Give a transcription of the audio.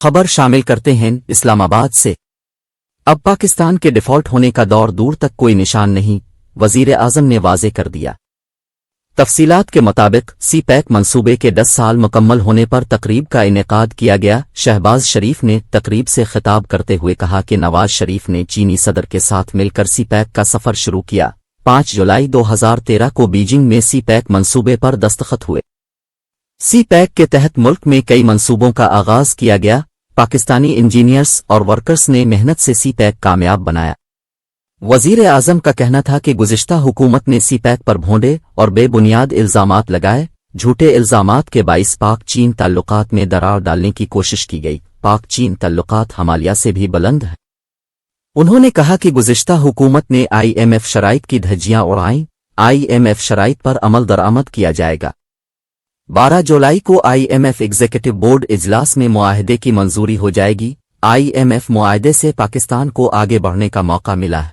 خبر شامل کرتے ہیں اسلام آباد سے۔ اب پاکستان کے ڈیفالٹ ہونے کا دور دور تک کوئی نشان نہیں، وزیر اعظم نے واضح کر دیا۔ تفصیلات کے مطابق سی پیک منصوبے کے 10 سال مکمل ہونے پر تقریب کا انعقاد کیا گیا۔ شہباز شریف نے تقریب سے خطاب کرتے ہوئے کہا کہ نواز شریف نے چینی صدر کے ساتھ مل کر سی پیک کا سفر شروع کیا۔ 5 جولائی 2013 کو بیجنگ میں سی پیک منصوبے پر دستخط ہوئے۔ سی پیک کے تحت ملک میں کئی منصوبوں کا آغاز کیا گیا۔ پاکستانی انجینئرز اور ورکرز نے محنت سے سی پیک کامیاب بنایا۔ وزیر اعظم کا کہنا تھا کہ گزشتہ حکومت نے سی پیک پر بھونڈے اور بے بنیاد الزامات لگائے۔ جھوٹے الزامات کے باعث پاک چین تعلقات میں دراڑ ڈالنے کی کوشش کی گئی۔ پاک چین تعلقات ہمالیہ سے بھی بلند ہیں۔ انہوں نے کہا کہ گزشتہ حکومت نے IMF شرائط کی دھجیاں اڑائیں۔ IMF شرائط پر عمل درآمد کیا جائے گا۔ 12 جولائی کو IMF ایگزیکٹو بورڈ اجلاس میں معاہدے کی منظوری ہو جائے گی۔ IMF معاہدے سے پاکستان کو آگے بڑھنے کا موقع ملا ہے۔